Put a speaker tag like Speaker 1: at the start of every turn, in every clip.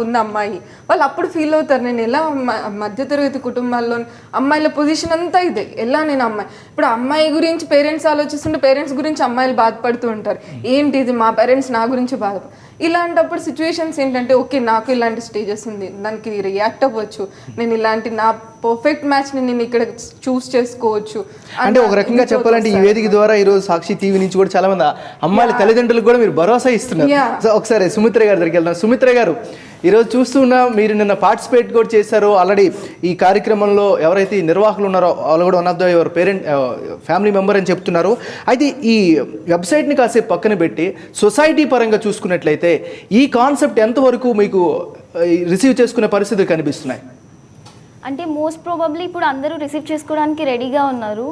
Speaker 1: ఉన్న అమ్మాయి వాళ్ళు అప్పుడు ఫీల్ అవుతారు, నేను ఎలా మధ్యతరగతి కుటుంబాల్లో అమ్మాయిల పొజిషన్ అంతా ఇదే, ఎలా నేను అమ్మాయి. ఇప్పుడు అమ్మాయి గురించి పేరెంట్స్ ఆలోచిస్తుంటే పేరెంట్స్ గురించి అమ్మాయిలు బాధపడుతూ ఉంటారు, ఏంటి ఇది మా పేరెంట్స్ నా గురించి బాధపడు. ఇలాంటప్పుడు సిచ్యువేషన్స్ ఏంటంటే ఓకే నాకు ఇలాంటి స్టేజెస్ ఉంది, దానికి రియాక్ట్ అవ్వచ్చు, నేను ఇలాంటి నా పర్ఫెక్ట్ మ్యాచ్ని నేను ఇక్కడ చూస్ చేసుకోవచ్చు.
Speaker 2: అంటే ఒక రకంగా చెప్పాలంటే ఈ వేదిక ద్వారా ఈరోజు సాక్షి టీవీ నుంచి కూడా చాలా మంది అమ్మాయిల తల్లిదండ్రులకు కూడా మీరు భరోసా ఇస్తున్నారు. సో ఒకసారి సుమిత్ర గారి దగ్గరికి వెళ్దాం. సుమిత్ర గారు, ఈరోజు చూస్తున్నా మీరు నిన్న పార్టిసిపేట్ కూడా చేశారు ఆల్రెడీ. ఈ కార్యక్రమంలో ఎవరైతే నిర్వాహకులు ఉన్నారో వాళ్ళు కూడా one of the your parent family member అని చెప్తున్నారు. అయితే ఈ వెబ్సైట్ని కాసేపు పక్కన పెట్టి సొసైటీ పరంగా చూసుకున్నట్లయితే ఈ కాన్సెప్ట్ ఎంతవరకు మీకు రిసీవ్ చేసుకునే పరిస్థితులు కనిపిస్తున్నాయి?
Speaker 3: అంటే మోస్ట్ ప్రాబబ్లీ ఇప్పుడు అందరూ రిసీవ్ చేసుకోవడానికి రెడీగా ఉన్నారు.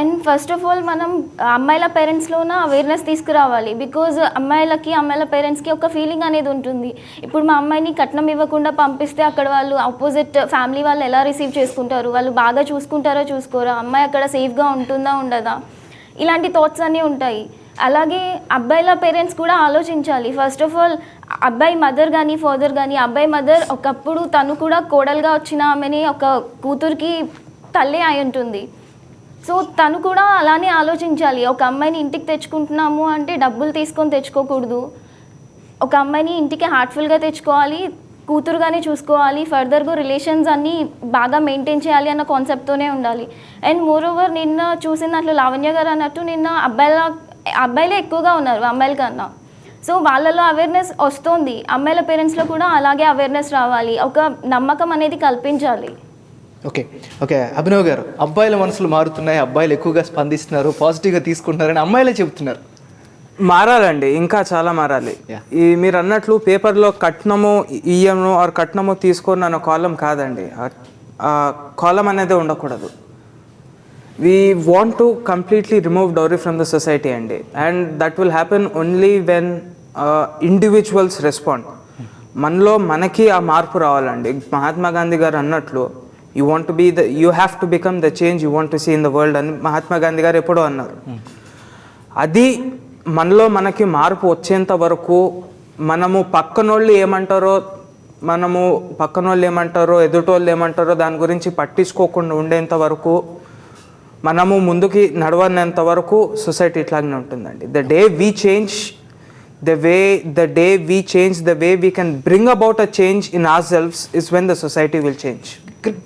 Speaker 3: అండ్ ఫస్ట్ ఆఫ్ ఆల్ మనం అమ్మాయిల పేరెంట్స్లోన అవేర్నెస్ తీసుకురావాలి. బికాజ్ అమ్మాయిల పేరెంట్స్కి ఒక ఫీలింగ్ అనేది ఉంటుంది, ఇప్పుడు మా అమ్మాయిని కట్నం ఇవ్వకుండా పంపిస్తే అక్కడ వాళ్ళు ఆపోజిట్ ఫ్యామిలీ వాళ్ళు ఎలా రిసీవ్ చేసుకుంటారు, వాళ్ళు బాగా చూసుకుంటారో చూసుకోరా, అమ్మాయి అక్కడ సేఫ్గా ఉంటుందా ఉండదా, ఇలాంటి థాట్స్ అన్నీ ఉంటాయి. అలాగే అబ్బాయిల పేరెంట్స్ కూడా ఆలోచించాలి. ఫస్ట్ ఆఫ్ ఆల్ అబ్బాయి మదర్ కానీ ఫాదర్ కానీ, అబ్బాయి మదర్ ఒకప్పుడు తను కూడా కోడలుగా వచ్చిన ఆమెని ఒక కూతురికి తల్లి అయి ఉంటుంది. సో తను కూడా అలానే ఆలోచించాలి, ఒక అమ్మాయిని ఇంటికి తెచ్చుకుంటున్నాము అంటే డబ్బులు తీసుకొని తెచ్చుకోకూడదు, ఒక అమ్మాయిని ఇంటికి హార్ట్ఫుల్గా తెచ్చుకోవాలి, కూతురుగానే చూసుకోవాలి, ఫర్దర్గా రిలేషన్స్ అన్నీ బాగా మెయింటైన్ చేయాలి అన్న కాన్సెప్ట్తోనే ఉండాలి. అండ్ మోర్ ఓవర్ నిన్న చూసినట్లు లావణ్య గారు అన్నట్టు నిన్న అబ్బాయిలే ఎక్కువగా ఉన్నారు అమ్మాయిల కన్నా. సో వాళ్ళలో అవేర్నెస్ వస్తుంది, అమ్మాయిల పేరెంట్స్లో కూడా అలాగే అవేర్నెస్ రావాలి, ఒక నమ్మకం అనేది కల్పించాలి.
Speaker 2: ఓకే ఓకే అభినవ్ గారు, అబ్బాయిల మనసులు మారుతున్నాయి, అబ్బాయిలు ఎక్కువగా స్పందిస్తున్నారు, పాజిటివ్గా తీసుకుంటున్నారని అమ్మాయిలే చెబుతున్నారు.
Speaker 4: మారాలండి, ఇంకా చాలా మారాలి. ఈ మీరు అన్నట్లు పేపర్లో కట్నము ఇయ్యము ఆర్ కట్నము తీసుకొని అన్న కాలం కాదండి, కాలం అనేది ఉండకూడదు. We want to completely remove dowry from the society and that will happen only when individuals respond. మనలో మనకి ఆ మార్పు రావాలండి. మహాత్మా గాంధీ గారు అన్నట్లు you have to become the change you want to see in the world అని మహాత్మా గాంధీ గారు ఎప్పుడో అన్నారు. అది మనలో మనకి మార్పు వచ్చేంత వరకు మనము పక్కనోళ్ళు ఏమంటారో ఎదుటోళ్ళు ఏమంటారో దాని గురించి పట్టించుకోకుండా ఉండేంత వరకు, మనము ముందుకి నడవనంత వరకు సొసైటీ ఇట్లాగనే ఉంటుందండి. The day we change the way we can bring about a change in ourselves is when the society will change.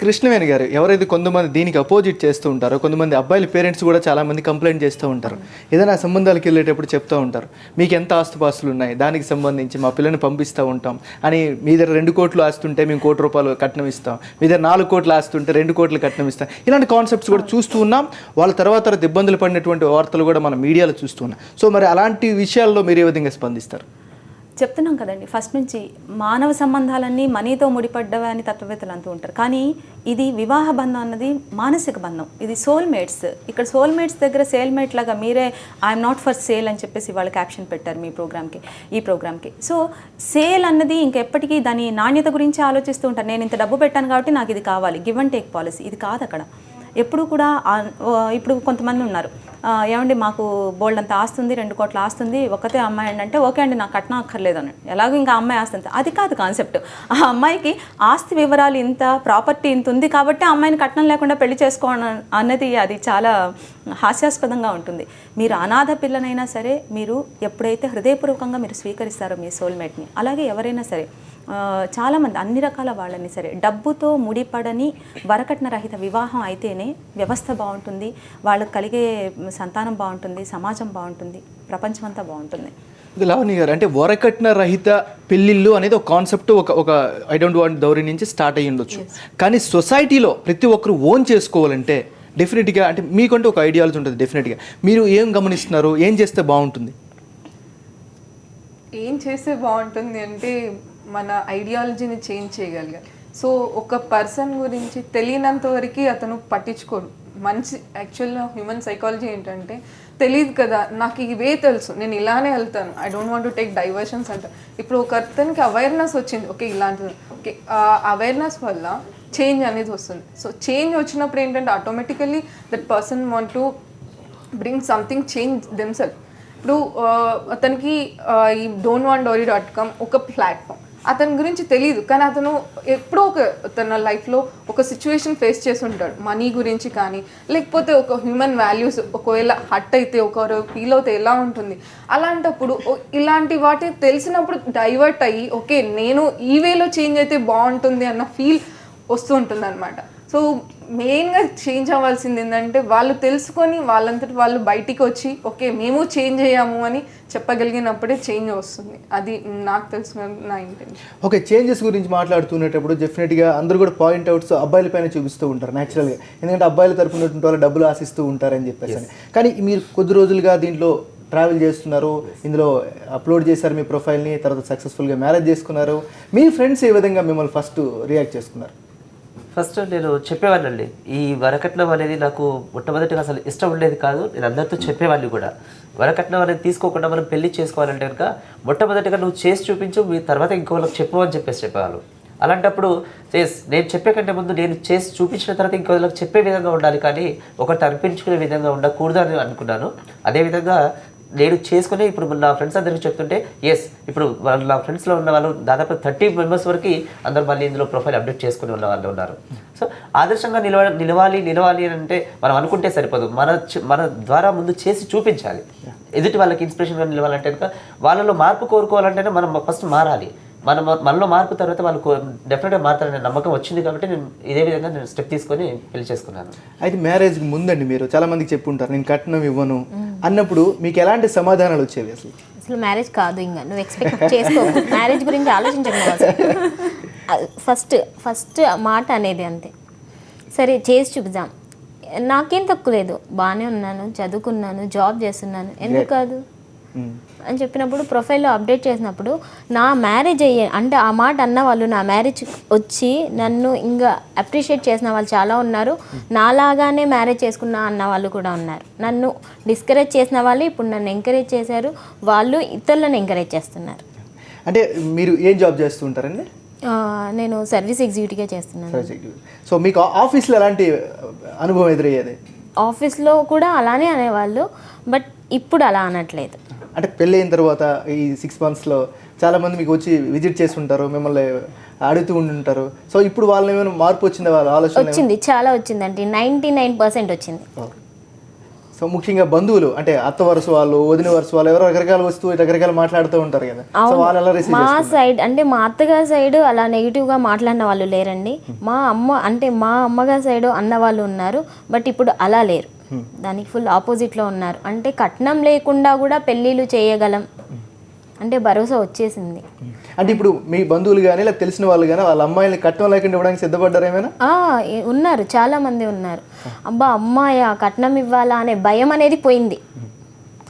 Speaker 2: Krishnaveni గారు, ఎవరైతే కొంతమంది దీనికి అపోజిట్ చేస్తూ ఉంటారో, కొంతమంది అబ్బాయిల పేరెంట్స్ కూడా చాలామంది కంప్లైంట్ చేస్తూ ఉంటారు, ఏదైనా సంబంధాలకు వెళ్ళేటప్పుడు చెప్తూ ఉంటారు, మీకు ఎంత ఆస్తుపాస్తులు ఉన్నాయి దానికి సంబంధించి మా పిల్లని పంపిస్తూ ఉంటాం అని, మీ దగ్గర 2 కోట్లు ఆస్తుంటే మేము ₹1 కట్నం ఇస్తాం, మీ దగ్గర 4 కోట్లు ఆస్తుంటే 2 కోట్లు కట్నం ఇస్తాం, ఇలాంటి కాన్సెప్ట్స్ కూడా చూస్తూ ఉన్నాం. వాళ్ళ తర్వాత ఇబ్బందులు పడినటువంటి వార్తలు కూడా మనం మీడియాలో చూస్తూ ఉన్నాం. సో మరి అలాంటి విషయాల్లో మీరు ఏ విధంగా స్పందిస్తారు?
Speaker 5: చెప్తున్నాం కదండి, ఫస్ట్ నుంచి మానవ సంబంధాలన్నీ మనీతో ముడిపడ్డవే అని తత్వవేత్తలు అంటూ ఉంటారు. కానీ ఇది వివాహ బంధం అన్నది మానసిక బంధం, ఇది సోల్మేట్స్. ఇక్కడ సోల్మేట్స్ దగ్గర సేల్మేట్ లాగా మీరే ఐఎమ్ నాట్ ఫర్ సేల్ అని చెప్పేసి వాళ్ళు క్యాప్షన్ పెట్టారు ఈ ప్రోగ్రామ్కి. సో సేల్ అన్నది ఇంకెప్పటికీ దాని నాణ్యత గురించి ఆలోచిస్తూ ఉంటారు. నేను ఇంత డబ్బు పెట్టాను కాబట్టి నాకు ఇది కావాలి, గివ్ అండ్ టేక్ పాలసీ. ఇది కాదు అక్కడ ఎప్పుడు కూడా. ఇప్పుడు కొంతమంది ఉన్నారు, ఏమండి మాకు బోల్డ్ అంత ఆస్తుంది, 2 కోట్ల ఆస్తుంది, ఒకతే అమ్మాయి అంటే ఓకే అండి నాకు కట్నం అక్కర్లేదు అని, ఎలాగో ఇంకా అమ్మాయి ఆస్తుంది. అది కాదు కాన్సెప్ట్. ఆ అమ్మాయికి ఆస్తి వివరాలు ఇంత, ప్రాపర్టీ ఇంత ఉంది కాబట్టి ఆ అమ్మాయిని కట్నం లేకుండా పెళ్లి చేసుకోవడం అన్నది అది చాలా హాస్యాస్పదంగా ఉంటుంది. మీరు అనాథ పిల్లనైనా సరే మీరు ఎప్పుడైతే హృదయపూర్వకంగా మీరు స్వీకరిస్తారో మీ సోల్మేట్ని, అలాగే ఎవరైనా సరే చాలామంది అన్ని రకాల వాళ్ళని సరే డబ్బుతో ముడిపడని వరకట్న రహిత వివాహం అయితేనే వ్యవస్థ బాగుంటుంది, వాళ్ళకి కలిగే సంతానం బాగుంటుంది, సమాజం బాగుంటుంది, ప్రపంచం అంతా బాగుంటుంది.
Speaker 2: లావణ్య గారు, అంటే వరకట్న రహిత పెళ్ళిళ్ళు అనేది ఒక కాన్సెప్ట్, ఒక ఐ డోంట్ వాంట్ దౌరీ నుంచి స్టార్ట్ అయ్యి ఉండొచ్చు. కానీ సొసైటీలో ప్రతి ఒక్కరు ఓన్ చేసుకోవాలంటే డెఫినెట్గా, అంటే మీకంటూ ఒక ఐడియాలజీ ఉంటుంది డెఫినెట్గా. మీరు ఏం గమనిస్తున్నారు, ఏం చేస్తే బాగుంటుంది?
Speaker 1: ఏం చేస్తే బాగుంటుంది అంటే మన ఐడియాలజీని చేంజ్ చేయగలిగాలి. సో ఒక పర్సన్ గురించి తెలియనంత వరకు అతను పట్టించుకోడు. యాక్చువల్గా హ్యూమన్ సైకాలజీ ఏంటంటే తెలియదు కదా, నాకు ఇవే తెలుసు, నేను ఇలానే వెళ్తాను, I don't want to take diversions అంట. ఇప్పుడు ఒక అతనికి అవేర్నెస్ వచ్చింది, ఓకే ఇలాంటిది, ఓకే అవేర్నెస్ వల్ల చేంజ్ అనేది వస్తుంది. సో చేంజ్ వచ్చినప్పుడు ఏంటంటే automatically that person want to bring something change themself. ఇప్పుడు అతనికి ఈ don'twantdowry.com ఒక ప్లాట్ఫామ్, అతని గురించి తెలియదు, కానీ అతను ఎప్పుడో తన లైఫ్లో ఒక సిచ్యువేషన్ ఫేస్ చేసి ఉంటాడు, మనీ గురించి కానీ, లేకపోతే ఒక హ్యూమన్ వాల్యూస్ ఒకవేళ హట్ అయితే ఒకరు ఫీల్ అవుతే ఎలా ఉంటుంది. అలాంటప్పుడు ఇలాంటి వాటి తెలిసినప్పుడు డైవర్ట్ అయ్యి ఓకే నేను ఈ వేలో చేంజ్ అయితే బాగుంటుంది అన్న ఫీల్ వస్తూ ఉంటుంది అనమాట. సో మెయిన్గా చేంజ్ అవ్వాల్సింది ఏంటంటే వాళ్ళు తెలుసుకొని వాళ్ళంతటి వాళ్ళు బయటికి వచ్చి ఓకే మేము చేంజ్ అయ్యాము అని చెప్పగలిగినప్పుడే చేంజ్ వస్తుంది. అది నాకు తెలిసిన నా ఇంటెన్షన్.
Speaker 2: ఓకే, చేంజెస్ గురించి మాట్లాడుతున్నప్పుడు డెఫినెట్గా అందరూ కూడా పాయింట్ అవుట్స్ అబ్బాయిల పైన చూపిస్తూ ఉంటారు న్యాచురల్గా, ఎందుకంటే అబ్బాయిల తరపున ఉన్నటువంటి వాళ్ళు డబ్బులు ఆశిస్తూ ఉంటారని చెప్పేసి. కానీ మీరు కొద్ది రోజులుగా దీంట్లో ట్రావెల్ చేస్తున్నారు, ఇందులో అప్లోడ్ చేశారు మీ ప్రొఫైల్ని, తర్వాత సక్సెస్ఫుల్గా మ్యారేజ్ చేసుకున్నారు. మీ ఫ్రెండ్స్ ఏ విధంగా మిమ్మల్ని ఫస్ట్ రియాక్ట్ చేసుకున్నారు?
Speaker 6: ఫస్ట్ నేను చెప్పేవాడినండి, ఈ వరకట్నం అనేది నాకు మొట్టమొదటిగా అసలు ఇష్టం ఉండేది కాదు. నేను అందరితో చెప్పేవాడిని కూడా, వరకట్నం అనేది తీసుకోకుండా మనం పెళ్లి చేసుకోవాలంటే కనుక మొట్టమొదటిగా నువ్వు చేసి చూపించు, మీ తర్వాత ఇంకోళ్ళకి చెప్పు అని చెప్పేవాళ్ళు. అలాంటప్పుడు నేను చెప్పే కంటే ముందు నేను చేసి చూపించిన తర్వాత ఇంకోళ్ళకి చెప్పే విధంగా ఉండాలి, కానీ ఒకటి అనిపించుకునే విధంగా ఉండకూడదు అని అనుకున్నాను. అదేవిధంగా నేను చేసుకుని ఇప్పుడు నా ఫ్రెండ్స్ అందరికీ చెప్తుంటే ఇప్పుడు వాళ్ళు నా ఫ్రెండ్స్లో ఉన్న వాళ్ళు దాదాపు 30 మెంబర్స్ వరకు అందరూ మళ్ళీ ఇందులో ప్రొఫైల్ అప్డేట్ చేసుకుని ఉన్న వాళ్ళు ఉన్నారు. సో ఆదర్శంగా నిలవాలి అని అంటే మనం అనుకుంటే సరిపోదు, మన ద్వారా ముందు చేసి చూపించాలి. ఎదుటి వాళ్ళకి ఇన్స్పిరేషన్గా నిలవాలంటే కనుక వాళ్ళలో మార్పు కోరుకోవాలంటేనే మనం ఫస్ట్ మారాలి. మనలో మార్పు తర్వాత వాళ్ళు డెఫినెట్గా మారుతారనే నమ్మకం వచ్చింది కాబట్టి నేను ఇదే విధంగా నేను స్టెప్ తీసుకొని పెళ్లి చేసుకున్నాను.
Speaker 2: అయితే మ్యారేజ్కి ముందండి మీరు చాలా మందికి చెప్పుంటారు నేను కట్నం ఇవ్వను అన్నప్పుడు మీకు ఎలాంటి సమాధానాలు వచ్చేవి?
Speaker 7: అసలు మ్యారేజ్ కాదు, ఇంకా నువ్వు ఎక్స్పెక్ట్ చేసుకో, మ్యారేజ్ గురించి ఆలోచించకు. ఫస్ట్ మాట అనేది అంతే, సరే చేసి చూపిద్దాం, నాకేం తక్కువ లేదు, బాగానే ఉన్నాను, చదువుకున్నాను, జాబ్ చేస్తున్నాను, ఎందుకు కాదు అని చెప్పినప్పుడు ప్రొఫైల్లో అప్డేట్ చేసినప్పుడు నా మ్యారేజ్ అంటే ఆ మాట అన్న వాళ్ళు నా మ్యారేజ్ వచ్చి నన్ను ఇంకా అప్రిషియేట్ చేసిన వాళ్ళు చాలా ఉన్నారు, నాలాగానే మ్యారేజ్ చేసుకున్నా అన్న వాళ్ళు కూడా ఉన్నారు. నన్ను డిస్కరేజ్ చేసిన వాళ్ళు ఇప్పుడు నన్ను ఎంకరేజ్ చేశారు, వాళ్ళు ఇతరులను ఎంకరేజ్ చేస్తున్నారు.
Speaker 2: అంటే మీరు ఏం జాబ్ చేస్తుంటారండి?
Speaker 7: నేను సర్వీస్ ఎగ్జిక్యూటివ్గా చేస్తున్నాను.
Speaker 2: సో మీకు ఆఫీస్లో ఎలాంటి అనుభవం ఎదురయ్యేది?
Speaker 7: ఆఫీస్లో కూడా అలానే అనేవాళ్ళు, బట్ ఇప్పుడు అలా అనట్లేదు.
Speaker 2: అంటే పెళ్ళి అయిన తర్వాత ఈ 6 monthsలో చాలామంది మీకు వచ్చి విజిట్ చేసి ఉంటారు, మిమ్మల్ని అడుగుతూ ఉంటుంటారు. సో ఇప్పుడు వాళ్ళని ఏమైనా మార్పు వచ్చిందా? వాళ్ళ ఆలోచన
Speaker 7: వచ్చింది, చాలా వచ్చిందండి, 99% వచ్చింది.
Speaker 2: సో ముఖ్యంగా బంధువులు అంటే అత్త వరుస వాళ్ళు, వదిన వరుస వాళ్ళు ఎవరో రకరకాల వస్తూ రకరకాల మాట్లాడుతూ ఉంటారు కదా, సో వాళ్ళు ఎలా రిసీవ్
Speaker 7: మా సైడ్ అంటే మా అత్తగారి సైడ్ అలా నెగిటివ్గా మాట్లాడిన వాళ్ళు లేరండి. మా అమ్మగారి సైడ్ అన్న వాళ్ళు ఉన్నారు, బట్ ఇప్పుడు అలా లేరు, దానికి ఫుల్ ఆపోజిట్లో ఉన్నారు. అంటే కట్నం లేకుండా కూడా పెళ్ళిళ్ళు చేయగలం అంటే భరోసా వచ్చేసింది.
Speaker 2: అంటే ఇప్పుడు మీ బంధువులు కానీ లేదా తెలిసిన వాళ్ళు కానీ వాళ్ళ అమ్మాయిని కట్నం లేకుండా ఇవ్వడానికి సిద్ధపడ్డారు ఏమైనా?
Speaker 7: ఉన్నారు, చాలా మంది ఉన్నారు. అబ్బా అమ్మాయా కట్నం ఇవ్వాలా అనే భయం అనేది పోయింది.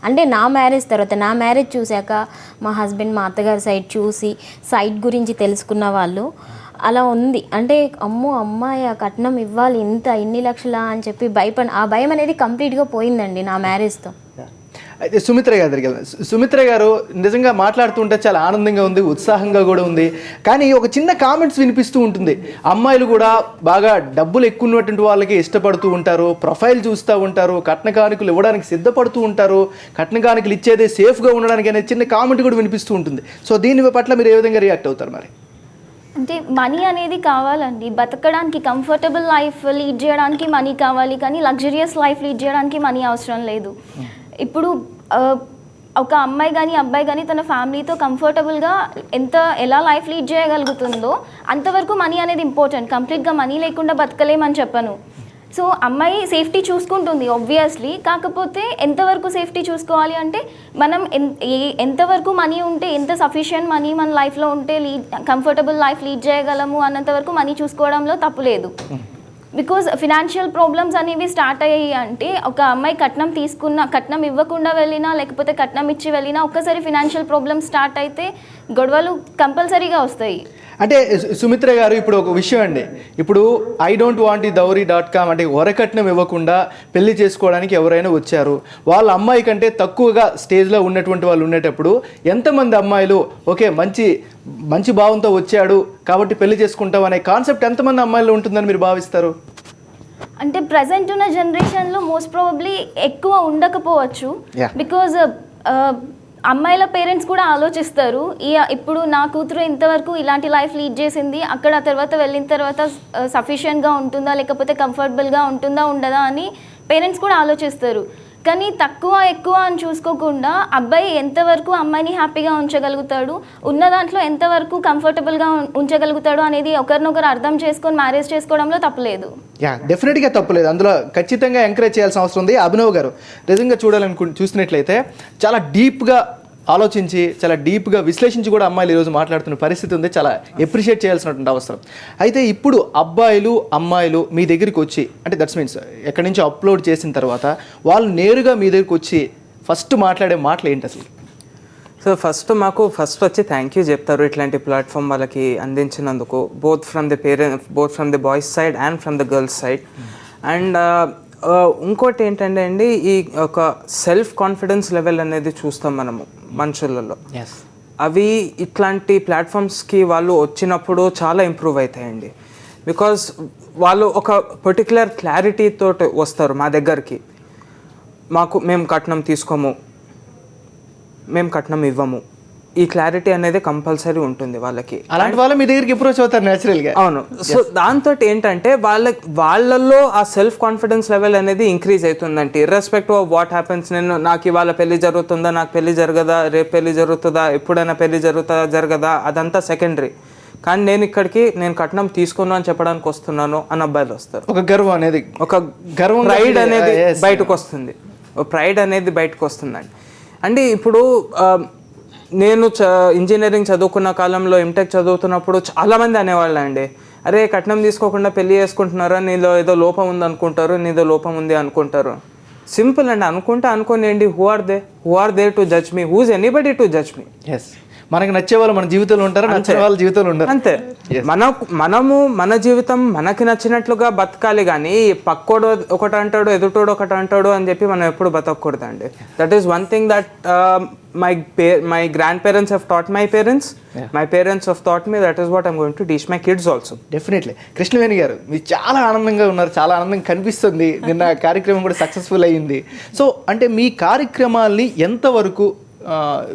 Speaker 7: అంటే నా మ్యారేజ్ చూశాక మా హస్బెండ్ మా అత్తగారి సైడ్ చూసి సైడ్ గురించి తెలుసుకున్న వాళ్ళు అలా ఉంది. అంటే అమ్మో అమ్మాయి కట్నం ఇవ్వాలి ఇన్ని లక్షలా అని చెప్పి ఆ భయం అనేది కంప్లీట్గా పోయిందండి నా మ్యారేజ్తో.
Speaker 2: అయితే సుమిత్ర గారి దగ్గరికి వెళ్దాం. సుమిత్ర గారు నిజంగా మాట్లాడుతుంటే చాలా ఆనందంగా ఉంది, ఉత్సాహంగా కూడా ఉంది. కానీ ఒక చిన్న కామెంట్స్ వినిపిస్తూ ఉంటుంది, అమ్మాయిలు కూడా బాగా డబ్బులు ఎక్కువ ఉన్నటువంటి వాళ్ళకి ఇష్టపడుతూ ఉంటారు, ప్రొఫైల్ చూస్తూ ఉంటారు, కట్న కానుకలు ఇవ్వడానికి సిద్ధపడుతూ ఉంటారు, కట్న కానుకలు ఇచ్చేదే సేఫ్గా ఉండడానికి అనే చిన్న కామెంట్ కూడా వినిపిస్తూ ఉంటుంది. సో దీని పట్ల మీరు ఏ విధంగా రియాక్ట్ అవుతారు మరి?
Speaker 3: అంటే మనీ అనేది కావాలండి, బతకడానికి కంఫర్టబుల్ లైఫ్ లీడ్ చేయడానికి మనీ కావాలి, కానీ లగ్జరియస్ లైఫ్ లీడ్ చేయడానికి మనీ అవసరం లేదు. ఇప్పుడు ఒక అమ్మాయి కానీ అబ్బాయి కానీ తన ఫ్యామిలీతో కంఫర్టబుల్గా ఎలా లైఫ్ లీడ్ చేయగలుగుతుందో అంతవరకు మనీ అనేది ఇంపార్టెంట్. కంప్లీట్గా మనీ లేకుండా బతకలేమని చెప్పను. సో అమ్మాయి సేఫ్టీ చూసుకుంటుంది ఆబ్వియస్లీ, కాకపోతే ఎంతవరకు సేఫ్టీ చూసుకోవాలి అంటే మనం ఎంతవరకు మనీ ఉంటే, ఎంత సఫిషియెంట్ మనీ మన లైఫ్లో ఉంటే కంఫర్టబుల్ లైఫ్ లీడ్ చేయగలము అన్నంతవరకు మనీ చూసుకోవడంలో తప్పు లేదు. బికాజ్ ఫినాన్షియల్ ప్రాబ్లమ్స్ అనేవి స్టార్ట్ అయ్యాయి అంటే ఒక అమ్మాయి కట్నం ఇవ్వకుండా వెళ్ళినా లేకపోతే కట్నం ఇచ్చి వెళ్ళినా ఒక్కసారి ఫినాన్షియల్ ప్రాబ్లమ్స్ స్టార్ట్ అయితే గొడవలు కంపల్సరీగా వస్తాయి.
Speaker 2: అంటే సుమిత్ర గారు ఇప్పుడు ఒక విషయం అండి, ఇప్పుడు idon'twantthedowry.com అంటే వరకట్నం ఇవ్వకుండా పెళ్లి చేసుకోవడానికి ఎవరైనా వచ్చారు, వాళ్ళ అమ్మాయి కంటే తక్కువగా స్టేజ్లో ఉన్నటువంటి వాళ్ళు ఉండేటప్పుడు ఎంతమంది అమ్మాయిలు ఓకే మంచి భావంతో వచ్చాడు కాబట్టి పెళ్లి చేసుకుంటాం అనే కాన్సెప్ట్ ఎంతమంది అమ్మాయిలు ఉంటుందని మీరు భావిస్తారు?
Speaker 3: అంటే ప్రజెంట్ ఉన్న జనరేషన్లో మోస్ట్ ప్రాబబ్లీ ఎక్కువ ఉండకపోవచ్చు. బికాజ్ అమ్మాయిల పేరెంట్స్ కూడా ఆలోచిస్తారు ఇప్పుడు నా కూతురు ఇంతవరకు ఇలాంటి లైఫ్ లీడ్ చేసింది, అక్కడ తర్వాత వెళ్ళిన తర్వాత సఫిషియెంట్గా ఉంటుందా లేకపోతే కంఫర్టబుల్గా ఉంటుందా ఉండదా అని పేరెంట్స్ కూడా ఆలోచిస్తారు. కానీ తక్కువ ఎక్కువ అని చూసుకోకుండా అబ్బాయి ఎంతవరకు అమ్మాయిని హ్యాపీగా ఉంచగలుగుతాడు, ఉన్న దాంట్లో ఎంతవరకు కంఫర్టబుల్గా ఉంచగలుగుతాడు అనేది ఒకరినొకరు అర్థం చేసుకొని మ్యారేజ్ చేసుకోవడంలో తప్పలేదు.
Speaker 2: డెఫినెట్గా తప్పలేదు, అందులో ఖచ్చితంగా ఎంకరేజ్ చేయాల్సిన అవసరం ఉంది. అభినవ్ గారు నిజంగా చూసినట్లయితే చాలా డీప్గా ఆలోచించి చాలా డీప్గా విశ్లేషించి కూడా అమ్మాయిలు ఈరోజు మాట్లాడుతున్న పరిస్థితి ఉంది, చాలా ఎప్రిషియేట్ చేయాల్సినటువంటి అవసరం. అయితే ఇప్పుడు అబ్బాయిలు అమ్మాయిలు మీ దగ్గరికి వచ్చి, అంటే దట్స్ మీన్స్ ఎక్కడి నుంచి అప్లోడ్ చేసిన తర్వాత వాళ్ళు నేరుగా మీ దగ్గరికి వచ్చి ఫస్ట్ మాట్లాడే మాటలు ఏంటి అసలు?
Speaker 4: సో ఫస్ట్ వచ్చి థ్యాంక్ యూ చెప్తారు ఇట్లాంటి ప్లాట్ఫామ్ వాళ్ళకి అందించినందుకు, both from the boys side and from the girls side. And ఇంకోటి ఏంటంటే అండి, ఈ ఒక సెల్ఫ్ కాన్ఫిడెన్స్ లెవెల్ అనేది చూస్తాం మనము మనుషులలో. అవి ఇట్లాంటి ప్లాట్ఫామ్స్కి వాళ్ళు వచ్చినప్పుడు చాలా ఇంప్రూవ్ అవుతాయండి. బికాజ్ వాళ్ళు ఒక పర్టికులర్ క్లారిటీ తోటి వస్తారు మా దగ్గరికి. మేము కట్నం తీసుకోము, మేము కట్నం ఇవ్వము, ఈ క్లారిటీ అనేది కంపల్సరీ ఉంటుంది వాళ్ళకి.
Speaker 2: అలాంటి వాళ్ళు మీ దగ్గరికి అప్రోచ్ అవుతారు న్యాచురల్గా.
Speaker 4: అవును. సో దాంతో ఏంటంటే వాళ్ళల్లో ఆ సెల్ఫ్ కాన్ఫిడెన్స్ లెవెల్ అనేది ఇంక్రీజ్ అవుతుందంటే, ఇర్రెస్పెక్టివ్ ఆఫ్ వాట్ హ్యాపెన్స్. నాకు ఇవాళ పెళ్లి జరుగుతుందా, నాకు పెళ్లి జరగదా, రేపు పెళ్లి జరుగుతుందా, ఎప్పుడైనా పెళ్లి జరగదా, అదంతా సెకండరీ. కానీ నేను కట్నం తీసుకోను అని చెప్పడానికి వస్తున్నాను అని అబ్బాయిలు వస్తారు.
Speaker 2: ఒక గర్వం అనేది,
Speaker 4: ఒక గర్వం, ప్రైడ్ అనేది బయటకు వస్తుంది. ప్రైడ్ అనేది బయటకు వస్తుందండి. అంటే ఇప్పుడు నేను ఇంజనీరింగ్ చదువుకున్న కాలంలో ఎంటెక్ చదువుతున్నప్పుడు చాలామంది అనేవాళ్ళు అండి, అరే కట్నం తీసుకోకుండా పెళ్లి చేసుకుంటున్నారా, నీలో ఏదో లోపం ఉంది అనుకుంటారు, నీదో లోపం ఉంది అనుకుంటారు. సింపుల్ అండి, అనుకోనియండి. Who are they to judge me? Who is anybody to judge me?
Speaker 2: మనకు నచ్చే వాళ్ళు మన జీవితంలో ఉంటారు, నచ్చే వాళ్ళ జీవితంలో ఉంటారు,
Speaker 4: అంతే. మనము మన జీవితం మనకి నచ్చినట్లుగా బతకాలి, కానీ పక్కోడు ఒకటి అంటాడు ఎదుటోడు ఒకటి అంటాడు అని చెప్పి మనం ఎప్పుడు బతకూడదండి. That is one thing that my grandparents have taught my parents. My parents have taught me. That is what I'm going to teach my kids also.
Speaker 2: Definitely. Krishnaveni గారు, మీరు చాలా ఆనందంగా ఉన్నారు, చాలా ఆనందంగా కనిపిస్తుంది. నిన్న కార్యక్రమం కూడా సక్సెస్ఫుల్ అయ్యింది. సో అంటే మీ కార్యక్రమాల్ని ఎంతవరకు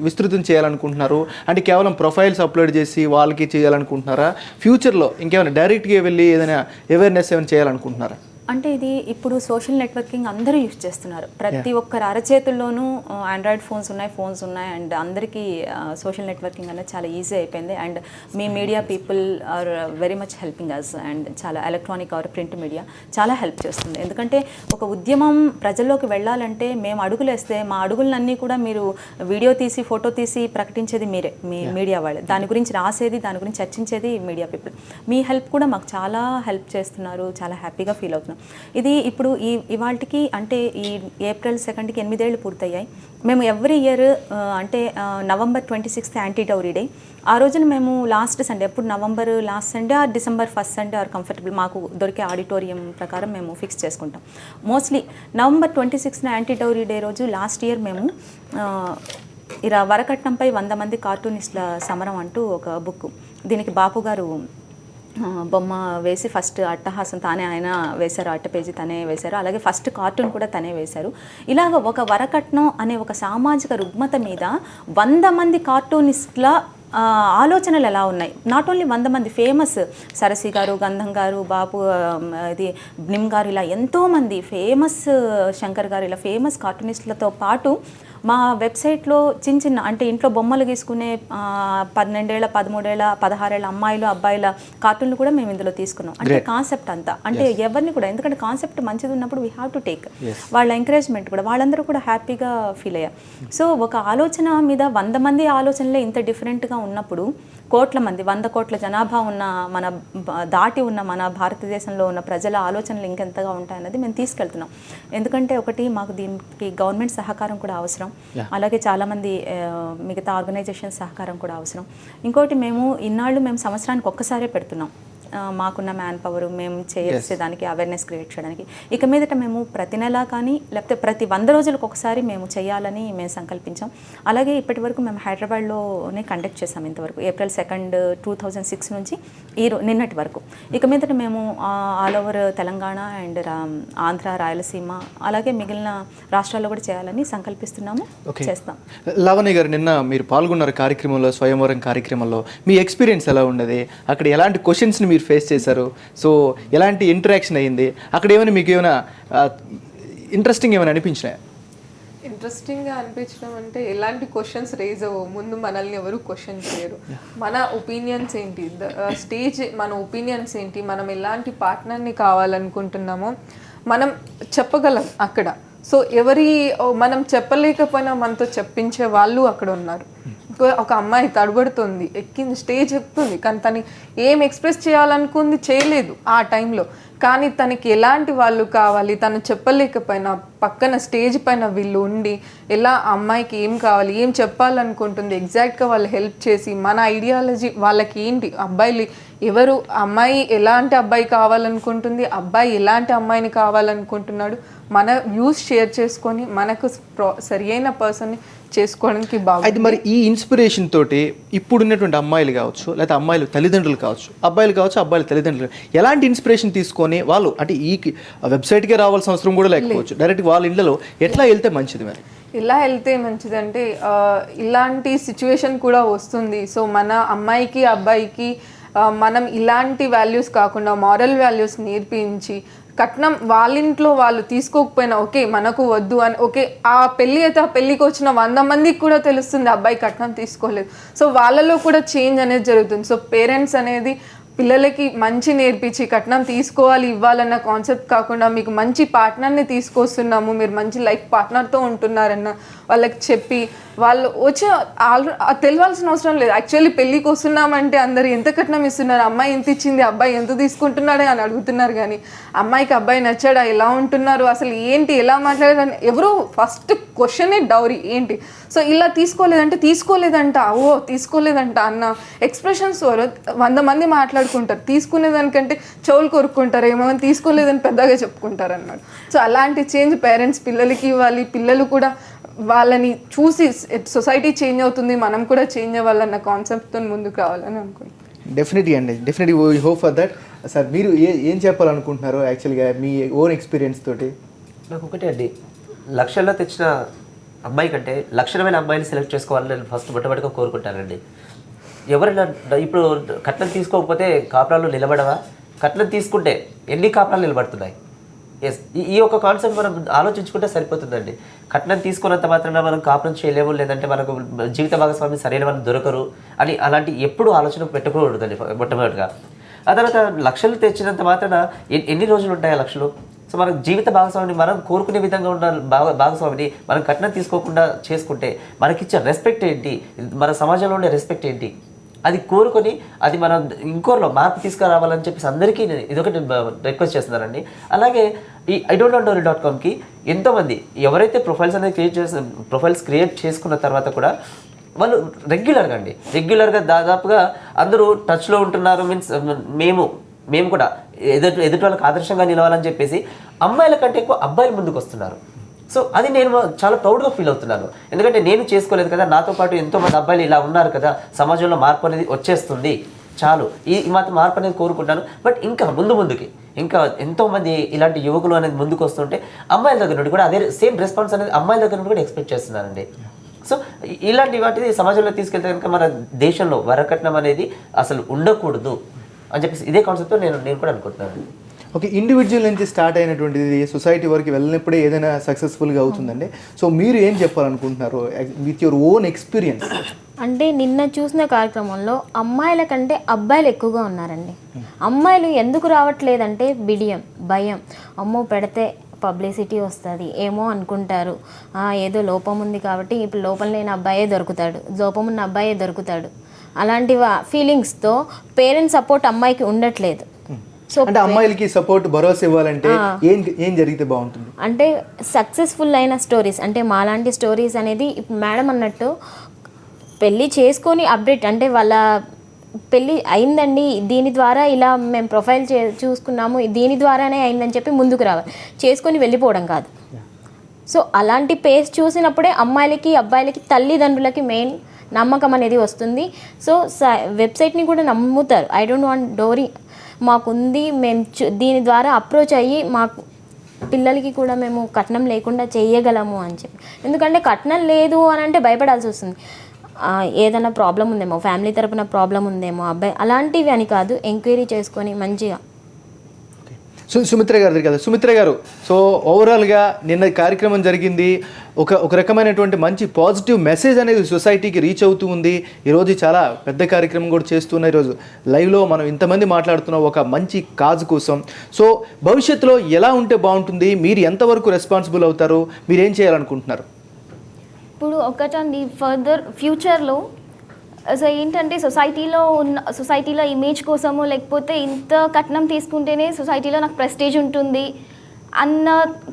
Speaker 2: విస్తృతం చేయాలనుకుంటున్నారు? అంటే కేవలం ప్రొఫైల్స్ అప్లోడ్ చేసి వాళ్ళకి చేయాలనుకుంటున్నారా? ఫ్యూచర్లో ఇంకేమైనా డైరెక్ట్గా వెళ్ళి ఏదైనా అవేర్నెస్ ఏమైనా చేయాలనుకుంటున్నారా?
Speaker 5: అంటే ఇది ఇప్పుడు సోషల్ నెట్వర్కింగ్ అందరూ యూజ్ చేస్తున్నారు. ప్రతి ఒక్కరు అరచేతుల్లోనూ ఆండ్రాయిడ్ ఫోన్స్ ఉన్నాయి అండ్ అందరికీ సోషల్ నెట్వర్కింగ్ అనేది చాలా ఈజీ అయిపోయింది. అండ్ మీ media people are very much helping us. And చాలా ఎలక్ట్రానిక్ ఆర్ ప్రింట్ మీడియా చాలా హెల్ప్ చేస్తుంది. ఎందుకంటే ఒక ఉద్యమం ప్రజల్లోకి వెళ్ళాలంటే మేము అడుగులేస్తే మా అడుగులన్నీ కూడా మీరు వీడియో తీసి ఫోటో తీసి ప్రకటించేది మీరే, మీ మీడియా వాళ్ళే. దాని గురించి రాసేది, దాని గురించి చర్చించేది మీడియా పీపుల్. మీ హెల్ప్ కూడా మాకు చాలా హెల్ప్ చేస్తున్నారు, చాలా హ్యాపీగా ఫీల్ అవుతున్నాం. ఇది ఇప్పుడు ఇవాళకి అంటే ఈ ఏప్రిల్ 2కి 8 ఏళ్ళు పూర్తయ్యాయి. మేము ఎవ్రీ ఇయర్ అంటే November 26th anti dowry day, ఆ రోజున మేము లాస్ట్ సండే, ఎప్పుడు November last Sunday or December 1st Sunday or comfortable మాకు దొరికే ఆడిటోరియం ప్రకారం మేము ఫిక్స్ చేసుకుంటాం. Mostly November 26th anti dowry day రోజు లాస్ట్ ఇయర్ మేము ఇలా వరకట్నంపై 100 మంది కార్టూనిస్టుల సమరం అంటూ ఒక బుక్, దీనికి బాపు గారు బొమ్మ వేసి ఫస్ట్ అట్టహాసం తానే ఆయన వేశారు, అట్ట పేజీ తనే వేశారు, అలాగే ఫస్ట్ కార్టూన్ కూడా తనే వేశారు. ఇలాగ ఒక వరకట్నం అనే ఒక సామాజిక రుగ్మత మీద 100 మంది కార్టూనిస్టుల ఆలోచనలు ఎలా ఉన్నాయి. నాట్ ఓన్లీ 100 మంది, ఫేమస్ సరసి గారు, గంధం గారు, బాపు ఇది నిమ్ గారు, ఇలా ఎంతోమంది ఫేమస్, శంకర్ గారు, ఇలా ఫేమస్ కార్టూనిస్టులతో పాటు మా వెబ్సైట్లో చిన్న అంటే ఇంట్లో బొమ్మలు గీసుకునే 12 ఏళ్ళ 13 ఏళ్ళ 16 ఏళ్ళ అమ్మాయిలు అబ్బాయిల కార్టూన్లు కూడా మేము ఇందులో తీసుకున్నాం. అంటే కాన్సెప్ట్ అంతా అంటే ఎవరిని కూడా, ఎందుకంటే కాన్సెప్ట్ మంచిది ఉన్నప్పుడు వీ హ్యావ్ టు టేక్ వాళ్ళ ఎంకరేజ్మెంట్ కూడా, వాళ్ళందరూ కూడా హ్యాపీగా ఫీల్ అయ్యారు. సో ఒక ఆలోచన మీద 100 మంది ఆలోచనలే ఇంత డిఫరెంట్గా ఉన్నప్పుడు, కోట్ల మంది 100 కోట్ల జనాభా ఉన్న మన దాటి ఉన్న మన భారతదేశంలో ఉన్న ప్రజల ఆలోచనలు ఇంకెంతగా ఉంటాయన్నది మేము తీసుకెళ్తున్నాం. ఎందుకంటే ఒకటి మాకు దీనికి గవర్నమెంట్ సహకారం కూడా అవసరం, అలాగే చాలామంది మిగతా ఆర్గనైజేషన్ సహకారం కూడా అవసరం. ఇంకోటి మేము ఇన్నాళ్ళు సంవత్సరానికి ఒక్కసారే పెడుతున్నాం. మాకున్న మ్యాన్ పవర్ మేము చేసేదానికి అవేర్నెస్ క్రియేట్ చేయడానికి ఇక మీదట మేము ప్రతి నెల కానీ లేకపోతే ప్రతి 100 రోజులకు ఒకసారి మేము చేయాలని మేము సంకల్పించాం. అలాగే ఇప్పటి వరకు మేము హైదరాబాద్లోనే కండక్ట్ చేసాం ఇంతవరకు April 2, 2006 నుంచి నిన్నటి వరకు. ఇక మీదట మేము all over Telangana and Andhra, Rayalaseema అలాగే మిగిలిన రాష్ట్రాల్లో కూడా చేయాలని సంకల్పిస్తున్నాము, చేస్తాం.
Speaker 2: లావణ్య గారు, నిన్న మీరు పాల్గొన్నారు కార్యక్రమంలో, స్వయంవరం కార్యక్రమంలో. మీ ఎక్స్పీరియన్స్ ఎలా ఉన్నది? అక్కడ ఎలాంటి క్వశ్చన్స్ని మీరు ఫేస్ చేశారు? సో ఎలాంటి ఇంటరాక్షన్ అయ్యింది అక్కడ? ఏమైనా మీకు ఏమైనా ఇంట్రెస్టింగ్ ఏమైనా అనిపించినాయా?
Speaker 1: ఇంట్రెస్టింగ్గా అనిపించడం అంటే ఎలాంటి క్వశ్చన్స్ రేజ్ అవ్వవు. ముందు మనల్ని ఎవరు క్వశ్చన్ చేయరు. మన ఒపీనియన్స్ ఏంటి, స్టేజ్ మన ఒపీనియన్స్ ఏంటి, మనం ఎలాంటి పార్ట్నర్ని కావాలనుకుంటున్నామో మనం చెప్పగలం అక్కడ. సో మనం చెప్పలేకపోయినా మనతో చెప్పించే వాళ్ళు అక్కడ ఉన్నారు. ఒక అమ్మాయి తడబడుతుంది, ఎక్కింది, స్టేజ్ ఎక్కుతుంది, కానీ తను ఏం ఎక్స్ప్రెస్ చేయాలనుకుంది చేయలేదు ఆ టైంలో. కానీ తనకి ఎలాంటి వాళ్ళు కావాలి తను చెప్పలేకపోయినా పక్కన స్టేజ్ పైన వీళ్ళు ఉండి ఎలా అమ్మాయికి ఏం కావాలి, ఏం చెప్పాలనుకుంటుంది ఎగ్జాక్ట్గా వాళ్ళు హెల్ప్ చేసి మన ఐడియాలజీ వాళ్ళకి ఏంటి, అబ్బాయిలు ఎవరు, అమ్మాయి ఎలాంటి అబ్బాయి కావాలనుకుంటుంది, అబ్బాయి ఎలాంటి అమ్మాయిని కావాలనుకుంటున్నాడు, మన వ్యూస్ షేర్ చేసుకొని మనకు సరి అయిన పర్సన్ని చేసుకోవడానికి బాగుంది.
Speaker 2: అయితే మరి ఈ ఇన్స్పిరేషన్ తోటి ఇప్పుడున్నటువంటి అమ్మాయిలు కావచ్చు, లేకపోతే అమ్మాయిలు తల్లిదండ్రులు కావచ్చు, అబ్బాయిలు కావచ్చు, అబ్బాయిల తల్లిదండ్రులు ఎలాంటి ఇన్స్పిరేషన్ తీసుకొని వాళ్ళు అంటే ఈ వెబ్సైట్కే రావాల్సిన అవసరం కూడా లేకపోవచ్చు, డైరెక్ట్ వాళ్ళ ఇళ్ళలో ఎట్లా వెళ్తే మంచిది? మరి
Speaker 1: ఎలా వెళ్తే మంచిదంటే ఇలాంటి సిచ్యువేషన్ కూడా వస్తుంది. సో మన అమ్మాయికి అబ్బాయికి మనం ఇలాంటి వాల్యూస్ కాకుండా మారల్ వాల్యూస్ నేర్పించి కట్నం వాళ్ళ ఇంట్లో వాళ్ళు తీసుకోకపోయినా ఓకే మనకు వద్దు అని ఓకే, ఆ పెళ్ళి అయితే ఆ పెళ్ళికి వచ్చిన 100 మందికి కూడా తెలుస్తుంది అబ్బాయి కట్నం తీసుకోలేదు. సో వాళ్ళలో కూడా చేంజ్ అనేది జరుగుతుంది. సో పేరెంట్స్ అనేది పిల్లలకి మంచి నేర్పించి కట్నం తీసుకోవాలి ఇవ్వాలన్న కాన్సెప్ట్ కాకుండా మీకు మంచి పార్ట్నర్ని తీసుకొస్తున్నాము, మీరు మంచి లైఫ్ పార్ట్నర్తో ఉంటున్నారన్న వాళ్ళకి చెప్పి వాళ్ళు వచ్చి తెలియాల్సిన అవసరం లేదు. యాక్చువల్లీ పెళ్ళికి వస్తున్నామంటే అందరు ఎంత కట్నం ఇస్తున్నారు, అమ్మాయి ఎంత ఇచ్చింది, అబ్బాయి ఎంత తీసుకుంటున్నాడే అని అడుగుతున్నారు. కానీ అమ్మాయికి అబ్బాయి నచ్చాడా, ఎలా ఉంటున్నారు, అసలు ఏంటి, ఎలా మాట్లాడారని ఎవరు ఫస్ట్ క్వశ్చనే డౌరీ ఏంటి. సో ఇలా తీసుకోలేదంట ఓ తీసుకోలేదంట అన్న ఎక్స్ప్రెషన్స్ 100 మంది మాట్లాడుకుంటారు. తీసుకునేదానికంటే చెవులు కొరుక్కుంటారు, ఏమో తీసుకోలేదని పెద్దగా చెప్పుకుంటారు అన్నాడు. సో అలాంటి చేంజ్ పేరెంట్స్ పిల్లలకి ఇవ్వాలి. పిల్లలు కూడా వాళ్ళని చూసి సొసైటీ చేంజ్ అవుతుంది, మనం కూడా చేంజ్ అవ్వాలన్న కాన్సెప్ట్తో ముందుకు రావాలని అనుకుంటున్నాను.
Speaker 2: డెఫినెట్లీ అండి, definitely we hope for that. Sir మీరు ఏం చెప్పాలనుకుంటున్నారు యాక్చువల్గా మీ ఓన్ ఎక్స్పీరియన్స్ తోటి?
Speaker 6: నాకు ఒకటే అండి, లక్షల్లో తెచ్చిన అమ్మాయి కంటే లక్షణమైన అమ్మాయిని సెలెక్ట్ చేసుకోవాలని నేను ఫస్ట్ మొట్టమొదటిగా కోరుకుంటానండి. ఎవరైనా ఇప్పుడు కట్నం తీసుకోకపోతే కాపురాలు నిలబడవా? కట్నం తీసుకుంటే ఎన్ని కాపురాలు నిలబడుతున్నాయి? ఎస్, ఈ యొక్క కాన్సెప్ట్ మనం ఆలోచించుకుంటే సరిపోతుందండి. కట్నం తీసుకున్నంత మాత్రాన మనం కాపురం చేయలేము, లేదంటే మనకు జీవిత భాగస్వామి సరైన వాళ్ళు దొరకరు అని అలాంటి ఎప్పుడు ఆలోచన పెట్టుకోకూడదండి మొట్టమొదటిగా. ఆ తర్వాత లక్షలు తెచ్చినంత మాత్రాన ఎన్ని రోజులు ఉంటాయి ఆ లక్షలు? సో మన జీవిత భాగస్వామిని మనం కోరుకునే విధంగా ఉన్న భాగస్వామిని మనం కట్నం తీసుకోకుండా చేసుకుంటే మనకిచ్చే రెస్పెక్ట్ ఏంటి, మన సమాజంలో ఉండే రెస్పెక్ట్ ఏంటి, అది కోరుకొని అది మనం ఇంకోరిలో మార్పు తీసుకురావాలని చెప్పేసి అందరికీ నేను ఇదొకటి రిక్వెస్ట్ చేస్తున్నానండి. అలాగే ఈ idon'tdowry.comకి ఎంతోమంది ఎవరైతే ప్రొఫైల్స్ క్రియేట్ చేసుకున్న తర్వాత కూడా వాళ్ళు రెగ్యులర్గా దాదాపుగా అందరూ టచ్లో ఉంటున్నారు. మీన్స్ మేము కూడా ఎదుటి వాళ్ళకి ఆదర్శంగా నిలవాలని చెప్పేసి అమ్మాయిల కంటే ఎక్కువ అబ్బాయిలు ముందుకు వస్తున్నారు. సో అది నేను చాలా ప్రౌడ్గా ఫీల్ అవుతున్నాను. ఎందుకంటే నేను చేసుకోలేదు కదా, నాతో పాటు ఎంతోమంది అబ్బాయిలు ఇలా ఉన్నారు కదా, సమాజంలో మార్పు అనేది వచ్చేస్తుంది, చాలు ఈ మాత్రం మార్పు అనేది కోరుకుంటాను. బట్ ఇంకా ముందుకి ఇంకా ఎంతోమంది ఇలాంటి యువకులు అనేది ముందుకు వస్తుంటే అమ్మాయిల దగ్గర నుండి కూడా అదే సేమ్ రెస్పాన్స్ అనేది అమ్మాయిల దగ్గర నుండి కూడా ఎక్స్పెక్ట్ చేస్తున్నానండి. సో ఇలాంటి వాటిని సమాజంలో తీసుకెళ్తే కనుక మన దేశంలో వరకట్నం అనేది అసలు ఉండకూడదు అని చెప్పేసి ఇదే కాన్సెప్ట్తో నేను కూడా అనుకుంటున్నాను.
Speaker 2: ఓకే, ఇండివిజువల్ నుంచి స్టార్ట్ అయినటువంటిది సొసైటీ వరకు వెళ్ళినప్పుడే ఏదైనా సక్సెస్ఫుల్గా అవుతుందండి. సో మీరు ఏం చెప్పాలనుకుంటున్నారు విత్ యువర్ ఓన్ ఎక్స్పీరియన్స్?
Speaker 7: అంటే నిన్న చూసిన కార్యక్రమంలో అమ్మాయిల కంటే అబ్బాయిలు ఎక్కువగా ఉన్నారండి. అమ్మాయిలు ఎందుకు రావట్లేదంటే భయం, అమ్మో పెడితే పబ్లిసిటీ వస్తుంది ఏమో అనుకుంటారు, ఏదో లోపం ఉంది కాబట్టి ఇప్పుడు లోపం లేని అబ్బాయే దొరుకుతాడు, లోపం ఉన్న అబ్బాయే దొరుకుతాడు, అలాంటి ఫీలింగ్స్తో పేరెంట్స్ సపోర్ట్ అమ్మాయికి ఉండట్లేదు.
Speaker 2: సో అంటే అమ్మాయిలకి సపోర్ట్ భరోసా ఇవ్వాలంటే ఏం జరిగితే బాగుంటుంది?
Speaker 7: అంటే సక్సెస్ఫుల్ అయిన స్టోరీస్, అంటే మాలాంటి స్టోరీస్ అనేది మేడం అన్నట్టు పెళ్ళి చేసుకొని అప్డేట్ అంటే వాళ్ళ పెళ్ళి అయిందండి, దీని ద్వారా ఇలా మేము ప్రొఫైల్ చూసుకున్నాము, దీని ద్వారానే అయిందని చెప్పి ముందుకు రావాలి, చేసుకొని వెళ్ళిపోవడం కాదు. సో అలాంటి పేస్ చూసినప్పుడే అమ్మాయిలకి అబ్బాయిలకి తల్లిదండ్రులకి మెయిన్ నమ్మకం అనేది వస్తుంది. సో వెబ్సైట్ని కూడా నమ్ముతారు. ఐ డోంట్ వాంట్ డోరీ, మాకుంది, మేము దీని ద్వారా అప్రోచ్ అయ్యి మాకు పిల్లలకి కూడా మేము కట్నం లేకుండా చేయగలము అని చెప్పి. ఎందుకంటే కట్నం లేదు అని అంటే భయపడాల్సి వస్తుంది. ఏదైనా ప్రాబ్లం ఉందేమో, ఫ్యామిలీ తరపున ప్రాబ్లం ఉందేమో అబ్బాయి, అలాంటివి అని కాదు, ఎంక్వైరీ చేసుకొని మంచిగా.
Speaker 2: సుమిత్ర గారు కదా, సుమిత్ర గారు, సో ఓవరాల్గా నిన్న కార్యక్రమం జరిగింది, ఒక రకమైనటువంటి మంచి పాజిటివ్ మెసేజ్ అనేది సొసైటీకి రీచ్ అవుతూ ఉంది. ఈరోజు చాలా పెద్ద కార్యక్రమం కూడా చేస్తున్నాయి. ఈరోజు లైవ్లో మనం ఇంతమంది మాట్లాడుతున్నాం ఒక మంచి కాజ్ కోసం. సో భవిష్యత్తులో ఎలా ఉంటే బాగుంటుంది, మీరు ఎంతవరకు రెస్పాన్సిబుల్ అవుతారు, మీరు ఏం చేయాలనుకుంటున్నారు?
Speaker 3: ఇప్పుడు ఒకటండి, ఫర్దర్ ఫ్యూచర్లో సో ఏంటంటే సొసైటీలో ఇమేజ్ కోసము, లేకపోతే ఇంత కట్నం తీసుకుంటేనే సొసైటీలో నాకు ప్రెస్టేజ్ ఉంటుంది అన్న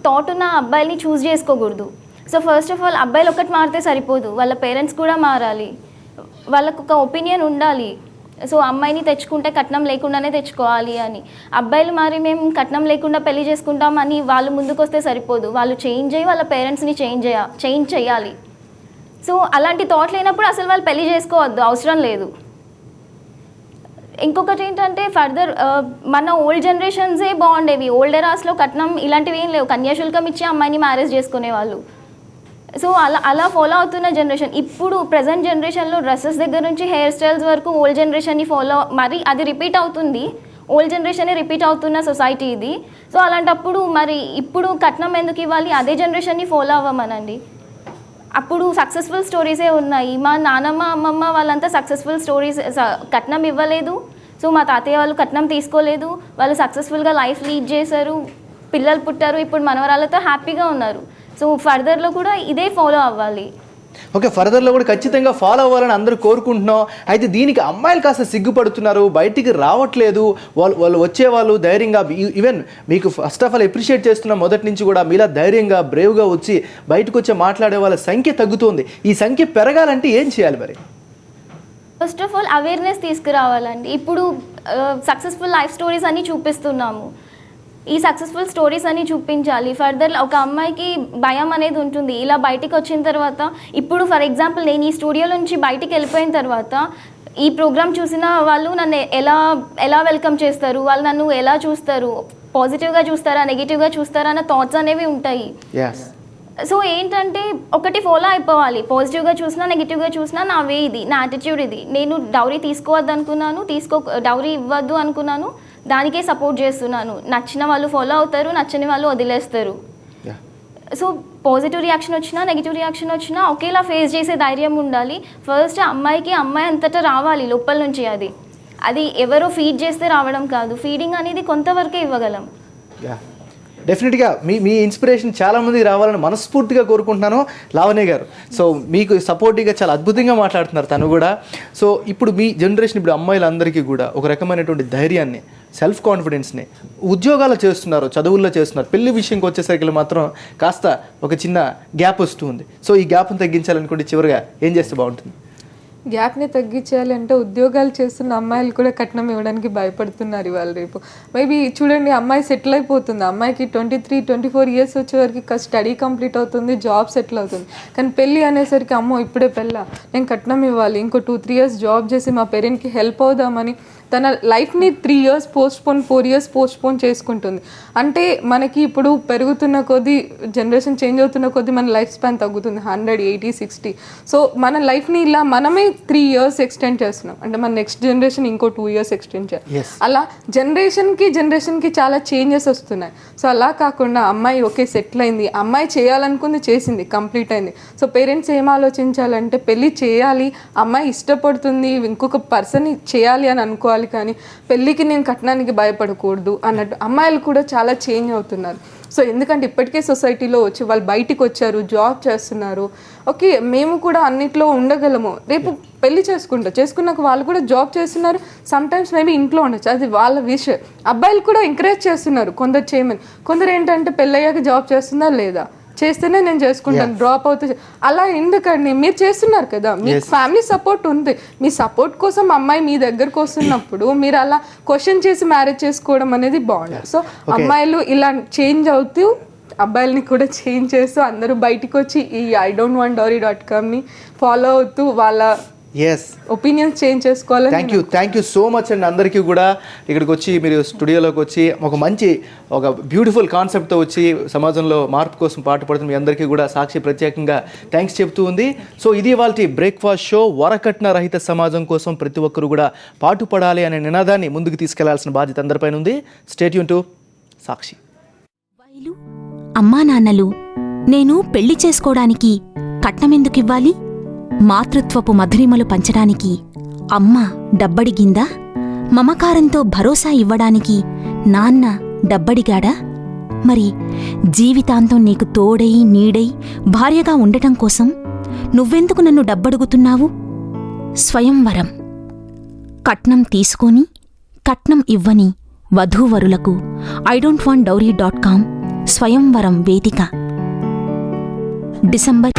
Speaker 3: థాట్ ఉన్న అబ్బాయిల్ని చూస్ చేసుకోకూడదు. సో ఫస్ట్ ఆఫ్ ఆల్ అబ్బాయిలు ఒక్కటి మారితే సరిపోదు, వాళ్ళ పేరెంట్స్ కూడా మారాలి, వాళ్ళకు ఒక ఒపీనియన్ ఉండాలి. సో అమ్మాయిని తెచ్చుకుంటే కట్నం లేకుండానే తెచ్చుకోవాలి అని. అబ్బాయిలు మరి మేము కట్నం లేకుండా పెళ్లి చేసుకుంటామని వాళ్ళు ముందుకు వస్తే సరిపోదు, వాళ్ళు చేంజ్ అయ్యి వాళ్ళ పేరెంట్స్ని చేంజ్ చేయాలి. సో అలాంటి థాట్ లేనప్పుడు అసలు వాళ్ళు పెళ్లి చేసుకోవద్దు, అవసరం లేదు. ఇంకొకటి ఏంటంటే ఫర్దర్ మన ఓల్డ్ జనరేషన్సే బాగుండేవి. ఓల్డ్ ఎరాస్లో కట్నం ఇలాంటివి ఏం లేవు, కన్యాశుల్కం ఇచ్చి అమ్మాయిని మ్యారేజ్ చేసుకునేవాళ్ళు. సో అలా ఫాలో అవుతున్న జనరేషన్. ఇప్పుడు ప్రజెంట్ జనరేషన్లో డ్రెస్సెస్ దగ్గర నుంచి హెయిర్ స్టైల్స్ వరకు ఓల్డ్ జనరేషన్ని ఫాలో, మరి అది రిపీట్ అవుతుంది, ఓల్డ్ జనరేషనే రిపీట్ అవుతున్న సొసైటీ ఇది. సో అలాంటప్పుడు మరి ఇప్పుడు కట్నం ఎందుకు ఇవ్వాలి, అదే జనరేషన్ని ఫాలో అవ్వమనండి. అప్పుడు సక్సెస్ఫుల్ స్టోరీసే ఉన్నాయి. మా నానమ్మ అమ్మమ్మ వాళ్ళంతా సక్సెస్ఫుల్ స్టోరీస్, కట్నం ఇవ్వలేదు. సో మా తాతయ్య వాళ్ళు కట్నం తీసుకోలేదు, వాళ్ళు సక్సెస్ఫుల్గా లైఫ్ లీడ్ చేశారు, పిల్లలు పుట్టారు, ఇప్పుడు మనవరాలతో హ్యాపీగా ఉన్నారు. సో ఫర్దర్లో కూడా ఇదే ఫాలో అవ్వాలి.
Speaker 2: ఓకే, ఫర్దర్లో కూడా ఖచ్చితంగా ఫాలో అవ్వాలని అందరూ కోరుకుంటున్నాం. అయితే దీనికి అమ్మాయిలు కాస్త సిగ్గుపడుతున్నారు, బయటికి రావట్లేదు. వాళ్ళు వచ్చేవాళ్ళు ధైర్యంగా, ఈవెన్ మీకు ఫస్ట్ ఆఫ్ ఆల్ అప్రిషియేట్ చేస్తున్నాం మొదటి నుంచి కూడా, మీలా ధైర్యంగా బ్రేవ్గా వచ్చి బయటకు వచ్చి మాట్లాడే వాళ్ళ సంఖ్య తగ్గుతుంది. ఈ సంఖ్య పెరగాలంటే ఏం చేయాలి మరి?
Speaker 3: ఫస్ట్ ఆఫ్ ఆల్ అవేర్నెస్ తీసుకురావాలండి. ఇప్పుడు సక్సెస్ఫుల్ లైఫ్ స్టోరీస్ అన్నీ చూపిస్తున్నాము, ఈ సక్సెస్ఫుల్ స్టోరీస్ అన్ని చూపించాలి. ఫర్దర్ ఒక అమ్మాయికి భయం అనేది ఉంటుంది ఇలా బయటికి వచ్చిన తర్వాత. ఇప్పుడు ఫర్ ఎగ్జాంపుల్ నేను ఈ స్టూడియో నుంచి బయటికి వెళ్ళిపోయిన తర్వాత ఈ ప్రోగ్రామ్ చూసిన వాళ్ళు నన్ను ఎలా వెల్కమ్ చేస్తారు, వాళ్ళు నన్ను ఎలా చూస్తారు, పాజిటివ్గా చూస్తారా నెగిటివ్గా చూస్తారా అన్న థాట్స్ అనేవి ఉంటాయి. సో ఏంటంటే ఒకటి ఫాలో అయిపోవాలి, పాజిటివ్గా చూసినా నెగిటివ్గా చూసినా నా వే ఇది, నా యాటిట్యూడ్ ఇది. నేను డౌరీ తీసుకోవద్దు అనుకున్నాను, డౌరీ ఇవ్వద్దు అనుకున్నాను, దానికే సపోర్ట్ చేస్తున్నాను. నచ్చిన వాళ్ళు ఫాలో అవుతారు, నచ్చని వాళ్ళు వదిలేస్తారు. సో పాజిటివ్ రియాక్షన్ వచ్చినా నెగిటివ్ రియాక్షన్ వచ్చినా ఒకేలా ఫేస్ చేసే ధైర్యం ఉండాలి. ఫస్ట్ అమ్మాయి అంతటా రావాలి లోపల నుంచి. అది ఎవరో ఫీడ్ చేస్తే రావడం కాదు, ఫీడింగ్ అనేది కొంతవరకే ఇవ్వగలం.
Speaker 2: డెఫినెట్గా మీ ఇన్స్పిరేషన్ చాలామంది రావాలని మనస్ఫూర్తిగా కోరుకుంటున్నాను లావణ్య గారు. సో మీకు సపోర్టివ్గా చాలా అద్భుతంగా మాట్లాడుతున్నారు తను కూడా. సో ఇప్పుడు మీ జనరేషన్, ఇప్పుడు అమ్మాయిలందరికీ కూడా ఒక రకమైనటువంటి ధైర్యాన్ని, సెల్ఫ్ కాన్ఫిడెన్స్ని ఉద్యోగాలు చేస్తున్నారు, చదువుల్లో చేస్తున్నారు. పెళ్లి విషయంకి వచ్చేసరికి మాత్రం కాస్త ఒక చిన్న గ్యాప్ వస్తుంది. సో ఈ గ్యాప్ని తగ్గించాలనుకుంటే చివరిగా ఏం చేస్తే బాగుంటుంది?
Speaker 1: గ్యాప్ని తగ్గించాలి అంటే ఉద్యోగాలు చేస్తున్న అమ్మాయిలు కూడా కట్నం ఇవ్వడానికి భయపడుతున్నారు ఇవాళ రేపు. మేబీ చూడండి, అమ్మాయి సెటిల్ అయిపోతుంది, అమ్మాయికి 23-24 ఇయర్స్ వచ్చే వరకు స్టడీ కంప్లీట్ అవుతుంది, జాబ్ సెటిల్ అవుతుంది. కానీ పెళ్ళి అనేసరికి అమ్మో ఇప్పుడే పెళ్ళా, నేను కట్నం ఇవ్వాలి, ఇంకో 2-3 ఇయర్స్ జాబ్ చేసి మా పేరెంట్కి హెల్ప్ అవుదామని తన లైఫ్ని 3 ఇయర్స్ పోస్ట్పోన్, 4 ఇయర్స్ పోస్ట్పోన్ చేసుకుంటుంది. అంటే మనకి ఇప్పుడు పెరుగుతున్న కొద్దీ, జనరేషన్ చేంజ్ అవుతున్న కొద్దీ మన లైఫ్ స్పాన్ తగ్గుతుంది, 100, 80, 60. సో మన లైఫ్ని ఇలా మనమే 3 ఇయర్స్ ఎక్స్టెండ్ చేస్తున్నాం. అంటే మన నెక్స్ట్ జనరేషన్ ఇంకో 2 ఇయర్స్ ఎక్స్టెండ్ చేయాలి. అలా జనరేషన్కి చాలా చేంజెస్ వస్తున్నాయి. సో అలా కాకుండా అమ్మాయి ఓకే సెటిల్ అయింది, అమ్మాయి చేయాలనుకుంది చేసింది, కంప్లీట్ అయింది. సో పేరెంట్స్ ఏం ఆలోచించాలంటే పెళ్ళి చేయాలి, అమ్మాయి ఇష్టపడుతుంది, ఇంకొక పర్సన్ చేయాలి అని అనుకోవాలి, కానీ పెళ్ళికి నేను కట్నానికి భయపడకూడదు అన్నట్టు అమ్మాయిలు కూడా చాలా చేంజ్ అవుతున్నారు. సో ఎందుకంటే ఇప్పటికే సొసైటీలో వచ్చి వాళ్ళు బయటికి వచ్చారు, జాబ్ చేస్తున్నారు. ఓకే మేము కూడా అన్నిట్లో ఉండగలము, రేపు పెళ్లి చేసుకున్నాక వాళ్ళు కూడా జాబ్ చేస్తున్నారు, సమ్టైమ్స్ మేబీ ఇంట్లో ఉండొచ్చు, అది వాళ్ళ విషయం. అబ్బాయిలు కూడా ఎంకరేజ్ చేస్తున్నారు కొందరు చేయమని, కొందరు ఏంటంటే పెళ్ళయ్యాక జాబ్ చేస్తుందా లేదా చేస్తేనే నేను చేసుకుంటాను, డ్రాప్ అవుతే అలా ఎందుకండి? మీరు చేస్తున్నారు కదా, మీకు ఫ్యామిలీ సపోర్ట్ ఉంది. మీ సపోర్ట్ కోసం అమ్మాయి మీ దగ్గరకు వస్తున్నప్పుడు మీరు అలా క్వశ్చన్ చేసి మ్యారేజ్ చేసుకోవడం అనేది బాగుండదు. సో అమ్మాయిలు ఇలా చేంజ్ అవుతూ అబ్బాయిలని కూడా చేంజ్ చేస్తూ అందరూ బయటికి వచ్చి ఈ idon'twantdowry.comని ఫాలో అవుతూ వాళ్ళ ఒపీనియన్స్ చేంజ్ చేసుకోవాలని.
Speaker 2: థ్యాంక్ యూ సో మచ్ అండి. అందరికీ కూడా ఇక్కడికి వచ్చి మీరు స్టూడియోలోకి వచ్చి ఒక బ్యూటిఫుల్ కాన్సెప్ట్తో వచ్చి సమాజంలో మార్పు కోసం పాటుపడుతున్న మీ అందరికీ కూడా సాక్షి ప్రత్యేకంగా థ్యాంక్స్ చెప్తూ ఉంది. సో ఇది ఇవాల్టి బ్రేక్ఫాస్ట్ షో. వరకట్న రహిత సమాజం కోసం ప్రతి ఒక్కరు కూడా పాటుపడాలి అనే నినాదాన్ని ముందుకు తీసుకెళ్లాల్సిన బాధ్యత అందరిపైన ఉంది. స్టే ట్యూన్ టు సాక్షి.
Speaker 8: అమ్మా నాన్నలు, నేను పెళ్లి చేసుకోవడానికి కట్నమెందుకివ్వాలి? మాతృత్వపు మధురిమలు పంచడానికి అమ్మ డబ్బడిగిందా? మమకారంతో భరోసా ఇవ్వడానికి నాన్న డబ్బడిగాడా? మరి జీవితాంతం నీకు తోడై నీడై భార్యగా ఉండటం కోసం నువ్వెందుకు నన్ను డబ్బడుగుతున్నావు? స్వయంవరం. కట్నం తీసుకొని కట్నం ఇవ్వని వధూవరులకు idon'twantdowry.com స్వయంవరం వేదిక. డిసెంబర్